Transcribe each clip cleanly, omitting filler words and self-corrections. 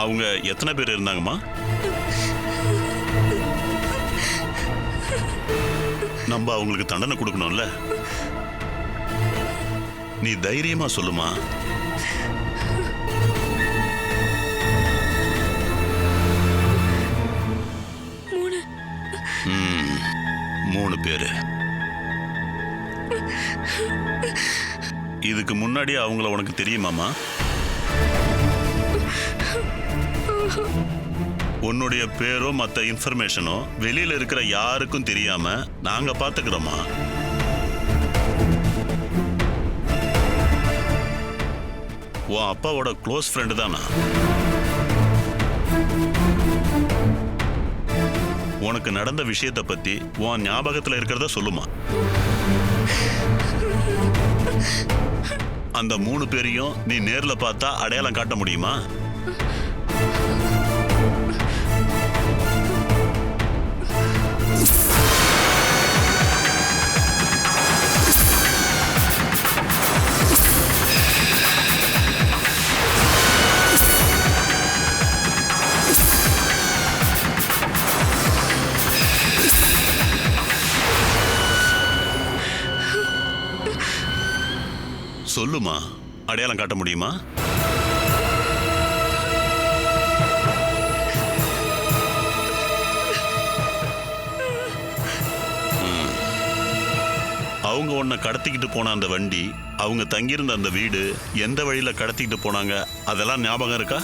அவங்க எத்தனை பேர் இருந்தாங்கம்மா? நம்ம அவங்களுக்கு தண்டனை கொடுக்கணும்ல. நீ தைரியமா சொல்லுமா. மூணு பேரு. இதுக்கு முன்னாடி அவங்கள உனக்கு தெரியுமாமா? உன்னுடைய பேரோ மற்ற இன்ஃபர்மேஷனோ வெளியில இருக்கிற யாருக்கும் தெரியாம நாங்க பாத்துக்கிறோமா? உன் அப்பாவோட க்ளோஸ் ஃப்ரெண்டு தானா? உனக்கு நடந்த விஷயத்தை பத்தி உன் ஞாபகத்துல இருக்கிறத சொல்லுமா. அந்த 3 பேரையும் நீ நேர்ல பார்த்தா அடையாளம் காட்ட முடியுமா? சொல்லுமா, அடையாளம் காட்ட முடியுமா? அவங்க உன்னை கடத்திக்கிட்டு போன அந்த வண்டி, அவங்க தங்கியிருந்த அந்த வீடு, எந்த வழியில கடத்திக்கிட்டு போனாங்க, அதெல்லாம் ஞாபகம் இருக்கா?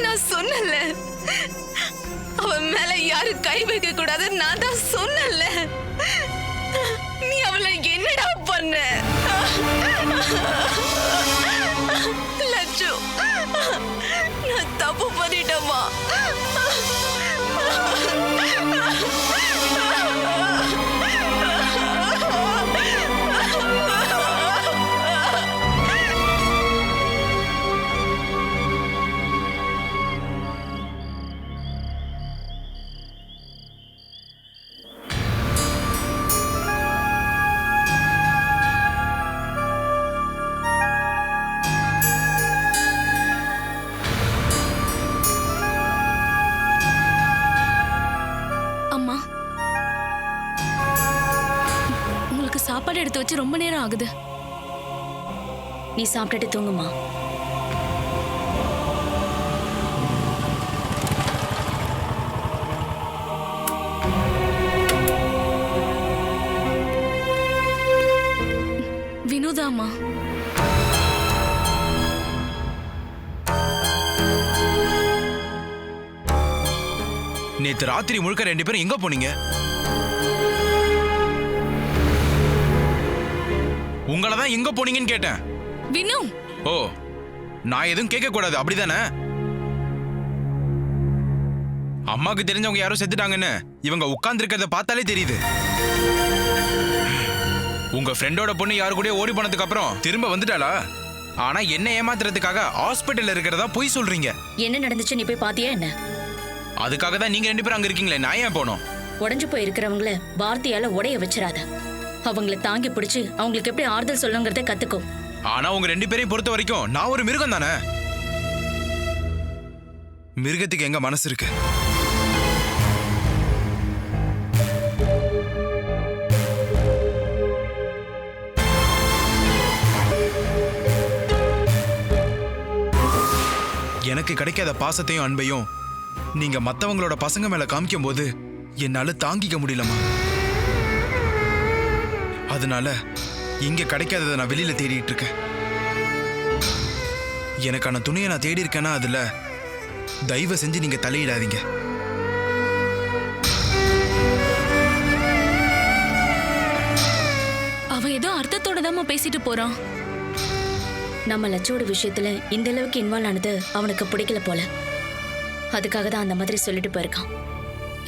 நான் சொன்னல, அவன் மேல யாரும் கை வைக்க கூடாது. நான் தான் சொன்னல. நீ அவளை என்னடா பண்ண? லட்சு, நான் தப்பு பண்ணிட்டேமா. சாப்பாடு எடுத்து வச்சு ரொம்ப நேரம் ஆகுது. நீ சாப்பிட்டுட்டு தூங்குமா. வினோதாமா, நேத்து ராத்திரி முழுக்க 2 பேரும் எங்க போனீங்க? உங்களதான் எங்க போனீங்கன்னு கேட்டேன். வினு. ஓ, நான் எதுவும் கேட்க கூடாது அப்படிதானே? அம்மாக்கு தெரிஞ்சவங்க யாரும் செத்துட்டாங்கன்னு இவங்க உட்கார்ந்து இருக்கிறத பார்த்தாலே தெரியுது. உங்க ஃப்ரெண்டோட பொண்ணு யாரு கூட ஓடி போனதுக்கு அப்புறம் திரும்ப வந்துட்டாளா? ஆனா என்ன ஏமாத்துறதுக்காக ஹாஸ்பிட்டல்ல இருக்கிறதா பொய் சொல்றீங்க. என்ன நடந்துச்சு நீ போய் பாத்தியா என்ன? அதுக்காக தான் நீங்க 2 பேரும் அங்க இருக்கீங்களே, நான் ஏன் போனோம்? உடைஞ்சு போய் இருக்கிறவங்கள வார்த்தையால உடைய வச்சிடாத. அவங்கள தாங்கி பிடிச்சு அவங்களுக்கு எப்படி ஆறுதல் சொல்லுங்கிறத கத்துக்கோ. ஆனா உங்க 2 பேரையும் பொறுத்த வரைக்கும் நான் ஒரு மிருகம் தானே. மிருகத்துக்கு எங்க மனசு இருக்கு? எனக்கு கிடைக்காத பாசத்தையும் அன்பையும் நீங்க மத்தவங்களோட பசங்க மேல காமிக்கும் போது என்னால தாங்கிக்க முடியலமா. அதனால இங்க கிடைக்காததை நான் வெளியில தேடிட்டு இருக்கேன். எனக்கான துணியை நான் தேடி இருக்கேன்னா அதுல தயவு செஞ்சு நீங்க தலையிடாதீங்க. அவன் ஏதோ அர்த்தத்தோட தான் பேசிட்டு போறான். நம்ம லட்சோட விஷயத்துல இந்த அளவுக்கு இன்வால்வ் ஆனது அவனுக்கு பிடிக்கல போல. அதுக்காக தான் அந்த மாதிரி சொல்லிட்டு போயிருக்கான்.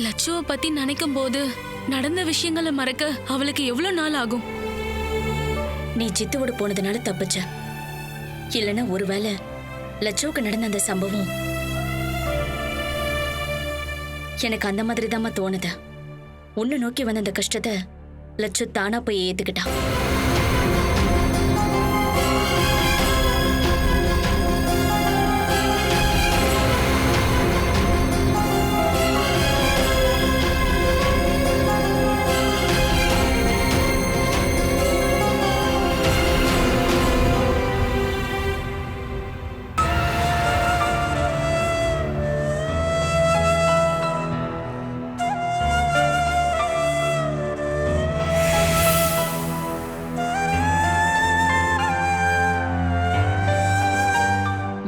லட்சுவை பத்தி நினைக்கும் போது நடந்த விஷயங்களை மறக்க அவளுக்கு எவ்வளவு நாள் ஆகும்? நீ சித்துவோடு போனதுனால தப்பிச்ச. இல்லைன்னா ஒருவேளை லட்சுவுக்கு நடந்த அந்த சம்பவம் எனக்கு அந்த மாதிரி தாம்மா தோணுது. உன்னை நோக்கி வந்த அந்த கஷ்டத்தை லட்சு தானா போய் ஏத்துக்கிட்டா.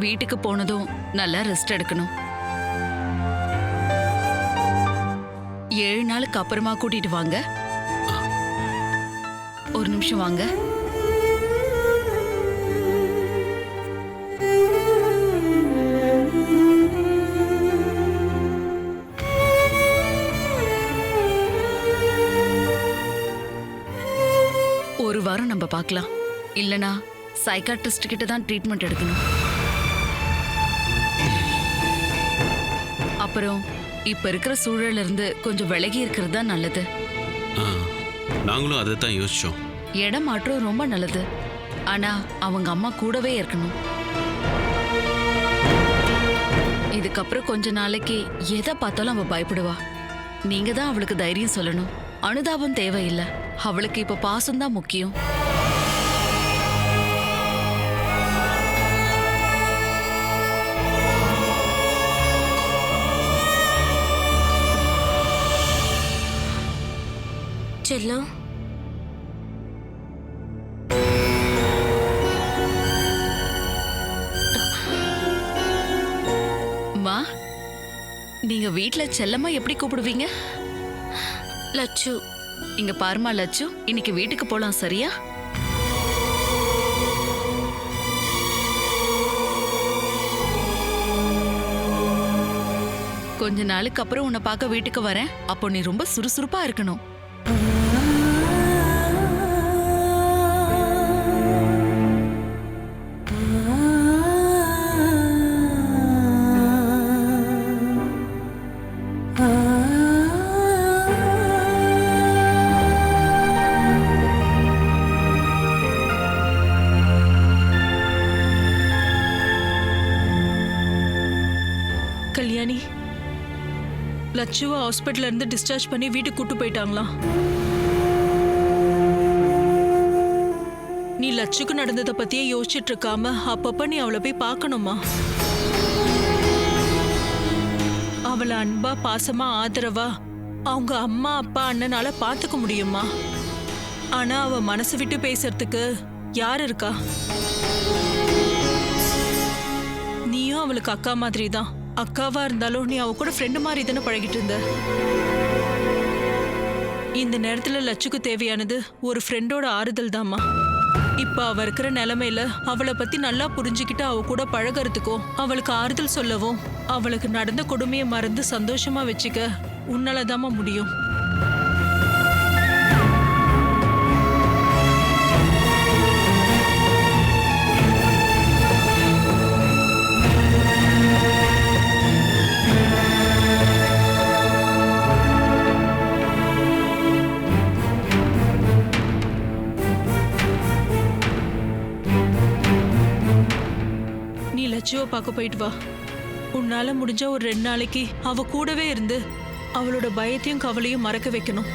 வீட்டுக்கு போனதும் நல்லா ரெஸ்ட் எடுக்கணும். 7 நாளுக்கு அப்புறமா கூட்டிட்டு வாங்க. ஒரு நிமிஷம் வாங்க. ஒரு வாரம் நம்ம பார்க்கலாம். இல்லனா சைக்காட்ரிஸ்ட் கிட்ட தான் ட்ரீட்மெண்ட் எடுக்கணும். அப்புறம் இப்ப இருக்கிற சூழல்ல இருந்து கொஞ்சம் விலகி இருக்கிறது தான் நல்லது. நாங்களும் அதை தான் யோசிச்சோம். இடம் மாற்றம் ரொம்ப நல்லது. ஆனா அவங்க அம்மா கூடவே இருக்கணும். இதுக்கப்புறம் கொஞ்ச நாளைக்கு எதை பார்த்தாலும் அவ பயப்படுவா. நீங்க தான் அவளுக்கு தைரியம் சொல்லணும். அனுதாபம் தேவையில்லை. அவளுக்கு இப்ப பாசம் தான் முக்கியம். செல்லம், மா, நீங்க வீட்ல செல்லம்மா எப்படி கூப்பிடுவீங்க? லட்சு. இங்க பாருமா லட்சு, இன்னைக்கு வீட்டுக்கு போலாம், சரியா? கொஞ்ச நாளுக்கு அப்புறம் உன்னை பார்க்க வீட்டுக்கு வரேன். அப்போ நீ ரொம்ப சுறுசுறுப்பா இருக்கணும். கல்யாணி, லட்சுவை ஹாஸ்பிட்டல்ல இருந்து டிஸ்சார்ஜ் பண்ணி வீட்டுக்கு கூட்டு போயிட்டாங்களா? நீ லட்சுக்கு நடந்ததை பத்தியே யோசிச்சுட்டு இருக்காம அப்பப்ப நீ அவளை போய் பார்க்கணுமா? அவளை அன்பா பாசமா ஆதரவா அவங்க அம்மா அப்பா அண்ணனால பாத்துக்க முடியுமா? ஆனா அவ மனசு விட்டு பேசுறதுக்கு யார் இருக்கா? நீயும் அவளுக்கு அக்கா மாதிரி தான். அக்காவா இருந்தாலும் நீ அவ கூட ஃப்ரெண்டு மாதிரி தானே பழகிட்டு இருந்த. இந்த நேரத்துல லட்சுக்கு தேவையானது ஒரு ஃப்ரெண்டோட ஆறுதல் தாம்மா. இப்ப அவ இருக்கிற நிலைமையில அவளை பத்தி நல்லா புரிஞ்சுக்கிட்டு அவ கூட பழகிறதுக்கும் அவளுக்கு ஆறுதல் சொல்லவும் அவளுக்கு நடந்த கொடுமையை மறந்து சந்தோஷமா வச்சுக்க உன்னாலதாம்மா முடியும். லட்சுவை பார்க்க போயிட்டு வா. உன்னால முடிஞ்ச ஒரு 2 நாளைக்கு அவ கூடவே இருந்து அவளோட பயத்தையும் கவலையும் மறக்க வைக்கணும்.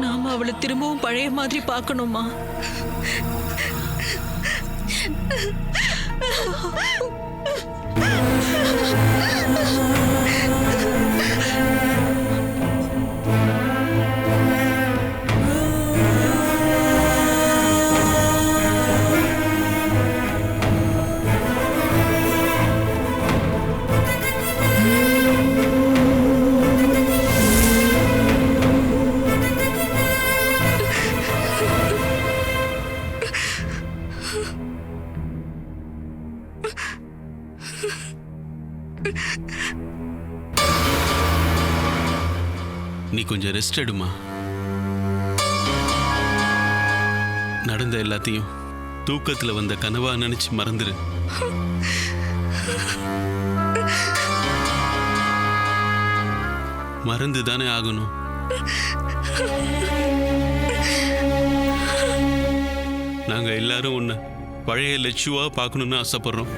நாம அவளை திரும்பவும் பழைய மாதிரி பார்க்கணுமா? நீ கொஞ்சம் ரெஸ்ட் எடுமா. நடந்த எல்லாத்தையும் தூக்கத்துல வந்த கனவா நினைச்சு மறந்துரு. மறந்து தானே ஆகணும். நாங்க எல்லாரும் உன்னை பழைய லட்சுவா பார்க்கணும்னு ஆசைப்படுறோம்.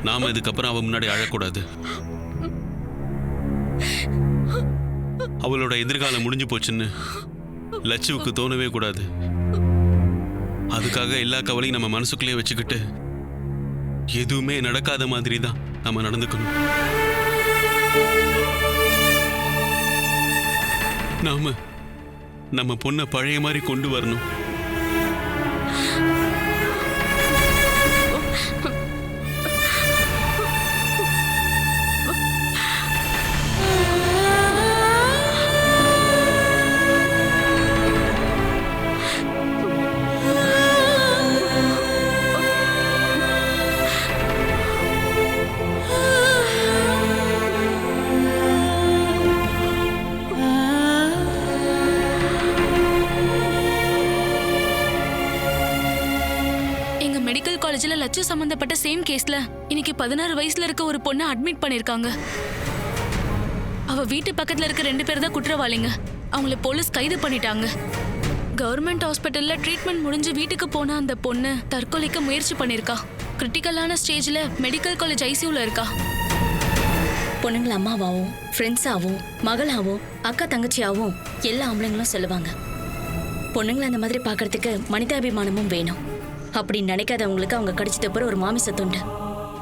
நாம இதுக்கப்புறம் அவ முன்னாடி அழக்கூடாது. அவளோட எதிர்காலம் முடிஞ்சு போச்சுன்னு லட்சுவுக்கு தோணவே கூடாது. அதுக்காக எல்லா கவலையும் நம்ம மனசுக்குள்ளேயே வச்சுக்கிட்டு எதுவுமே நடக்காத மாதிரி தான் நம்ம நடந்துக்கணும். நாம நம்ம பொண்ணை பழைய மாதிரி கொண்டு வரணும். மெடிக்கல் காலேஜ்ல லட்சு சம்பந்தப்பட்ட சேம் கேஸ்ல இன்னைக்கு 16 வயசுல இருக்க ஒரு பொண்ணை அட்மிட் பண்ணிருக்காங்க. அவ வீட்டு பக்கத்துல இருக்க 2 பேர் தான் குற்றவாளிங்க. அவங்கள போலீஸ் கைது பண்ணிட்டாங்க. கவர்மெண்ட் ஹாஸ்பிட்டல்ல ட்ரீட்மெண்ட் முடிஞ்சு வீட்டுக்கு போன அந்த பொண்ணு தற்கொலைக்கு முயற்சி பண்ணிருக்கா. கிரிட்டிக்கலான ஸ்டேஜ்ல மெடிக்கல் காலேஜ் ஐசியூல இருக்கா. பொண்ணுங்களை அம்மாவாவும் ஃப்ரெண்ட்ஸாவும் மகளாவும் அக்கா தங்கச்சியாவும் எல்லா ஆம்பளைங்களும் சொல்லுவாங்க. பொண்ணுங்களை அந்த மாதிரி பார்க்கறதுக்கு மனிதாபிமானமும் வேணும். அப்படி நினைக்காதவங்களுக்கு அவங்க கடிச்சது போற ஒரு மாமிசத்துண்டு.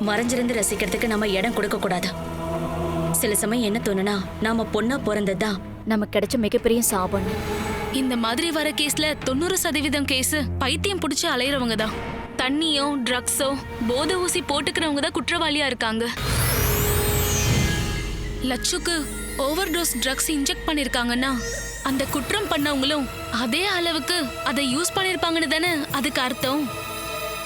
மறைஞ்சிருந்து ரசிக்கிறதுக்கு நம்ம இடம் கொடுக்க கூடாது. சில சமயம் என்ன தோணுனா நாம பொண்ணா பிறந்ததுதான் நமக்கு கிடைச்ச மிகப்பெரிய சாபம். இந்த மாதிரி வர கேஸ்ல 90% கேஸ் பைத்தியம் பிடிச்சு அலையறவங்க தான். தண்ணியோ ட்ரக்ஸோ போதை ஊசி போட்டுக்கிறவங்க தான் குற்றவாளியா இருக்காங்க. லட்சுக்கு ஓவர் டோஸ் ட்ரக்ஸ் இன்ஜெக்ட் பண்ணிருக்காங்கன்னா அந்த குற்றம் பண்ணவங்களும் அதே அளவுக்கு அதை யூஸ் பண்ணிருப்பாங்கன்னு தானே அதுக்கு அர்த்தம்.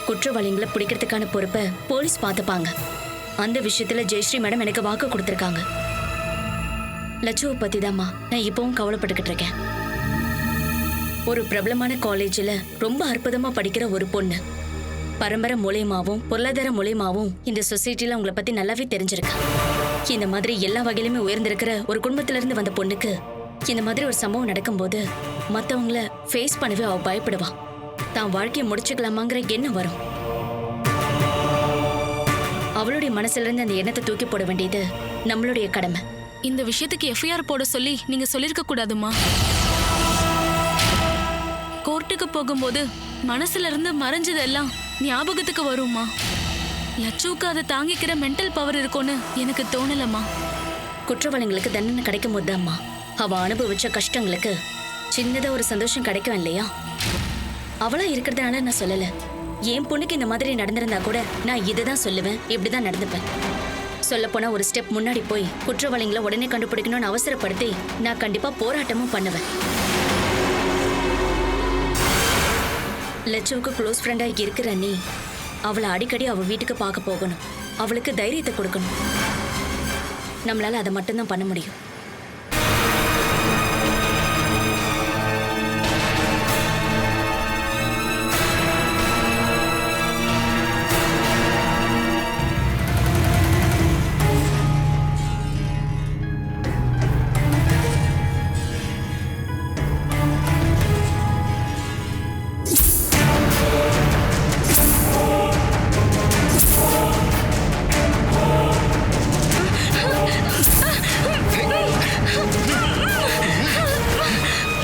குற்றவாளிகளை பிடிக்கிறதுக்கான பொறுப்பை போலீஸ் பார்த்துப்பாங்க. அந்த விஷயத்துல ஜெயஸ்ரீ மேடம் எனக்கு வாக்கு கொடுத்துருக்காங்க. லட்சுவை பத்தி தான்மா நான் இப்பவும் கவலைப்பட்டுக்கிட்டு இருக்கேன். ஒரு பிரபலமான காலேஜில் ரொம்ப அற்புதமா படிக்கிற ஒரு பொண்ணு. பரம்பரை மூலியமாவும் பொருளாதார மூலியமாவும் இந்த சொசைட்டில உங்களை பத்தி நல்லாவே தெரிஞ்சிருக்கு. இந்த மாதிரி எல்லா வகையிலுமே உயர்ந்திருக்கிற ஒரு குடும்பத்துல இருந்து வந்த பொண்ணுக்கு இந்த மாதிரி ஒரு சம்பவம் நடக்கும்போது மத்தவங்கள ஃபேஸ் பண்ணவே அவ பயப்படுவா. தான் வாழ்க்கையை முடிச்சுக்கலாமாங்கிற எண்ணம் வரும். அவளுடைய மனசுல இருந்து அந்த எண்ணத்தை தூக்கி போட வேண்டியது நம்மளுடைய கடமை. இந்த விஷயத்துக்கு எஃப்ஐஆர் போட சொல்லி நீங்க சொல்லிருக்க கூடாதுமா. கோர்ட்டுக்கு போகும்போது மனசுல இருந்து மறைஞ்சதெல்லாம் ஞாபகத்துக்கு வருமா? லட்சுவுக்கு அதை தாங்கிக்கிற மென்டல் பவர் இருக்கும்னு எனக்கு தோணலம்மா. குற்றவாளிகளுக்கு தண்டனை கிடைக்கும் போதுதாம்மா அவ அனுபவிச்ச கஷ்டங்களுக்கு சின்னதா ஒரு சந்தோஷம் கிடைக்கும் இல்லையா? அவளா இருக்கிறதுனால நான் சொல்லல. என் பொண்ணுக்கு இந்த மாதிரி நடந்திருந்தா கூட நான் இதுதான் சொல்லுவேன், இப்படிதான் நடந்துப்பேன். சொல்லப்போனா ஒரு ஸ்டெப் முன்னாடி போய் குற்றவாளிகளை உடனே கண்டுபிடிக்கணும்னு அவசரப்படுத்தி நான் கண்டிப்பா போராட்டமும் பண்ணுவேன். லட்சுவுக்கு க்ளோஸ் ஃப்ரெண்டா இருக்கிற நீ அவளை அடிக்கடி அவ வீட்டுக்கு பார்க்க போகணும். அவளுக்கு தைரியத்தை கொடுக்கணும். நம்மளால அதை மட்டும்தான் பண்ண முடியும்.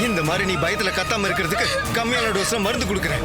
இந்த மாதிரி நீ பயத்துல கத்தாம இருக்கிறதுக்கு கம்மியான டோஸ்ல மருந்து கொடுக்குறேன்.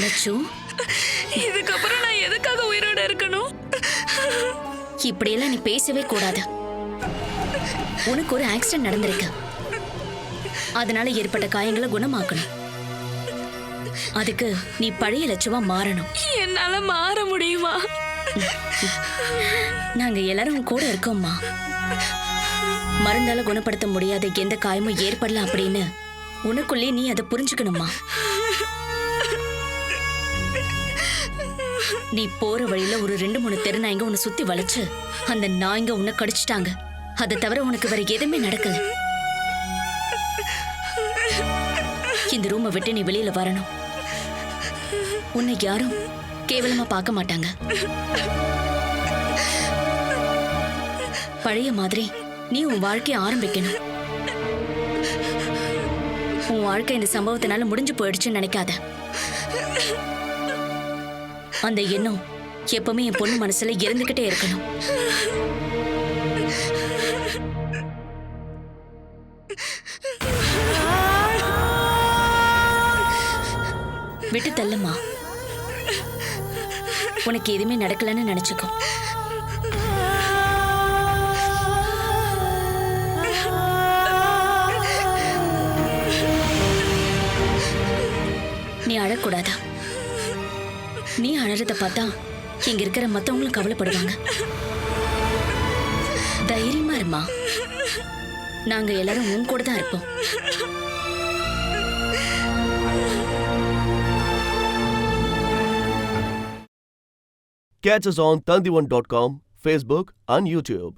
லட்சு, இதுக்கப்புறம் நான் எதுக்காக உயிரோட இருக்கணும்? இப்படியெல்லாம் நீ பேசவே கூடாது. உனக்கு ஒரு ஆக்சிடென்ட் நடந்திருக்கு. அதனால ஏற்பட்ட காயங்களை குணமாக்கணும். அதுக்கு நீ பழைய லட்சுவா மாறணும். என்னால மாற முடியுமா? நாங்க எல்லாரும் கூட இருக்கோம்மா. மருந்தால குணப்படுத்த முடியாத எந்த காயமும் ஏற்படல அப்படின்னு உனக்குள்ளே நீ அதை புரிஞ்சுக்கணுமா? நீ போற வழியில ஒரு 2-3 தெரு நாய்ங்க உன்னை சுத்தி வளைச்சு அந்த நாய்ங்க உன்னை கடிச்சிட்டாங்க. அதை தவிர உனக்கு வேற எதுவுமே நடக்கல. இந்த ரூமை விட்டு நீ வெளியில வரணும். உன்னை யாரும் கேவலமா பார்க்க மாட்டாங்க. பழைய மாதிரி நீ உன் வாழ்க்கைய ஆரம்பிக்கணும். உன் வாழ்க்கை இந்த சம்பவத்தினால முடிஞ்சு போயிடுச்சுன்னு நினைக்காத. அந்த எண்ணம் எப்பவுமே என் பொண்ணு மனசுல இருந்துகிட்டே இருக்கணும். விட்டு தள்ளுமா. உனக்கு எதுவுமே நடக்கலன்னு நினைச்சுக்கோ. நீ அழக்கூடாதா? நீ அழறத பார்த்தா இங்க இருக்கிற மத்தவங்களும் கவலைப்படுவாங்க. தைரியமா இருமா. நாங்க எல்லாரும் உன் கூட தான் இருப்போம். Catch us on Tandivan.com, Facebook and YouTube.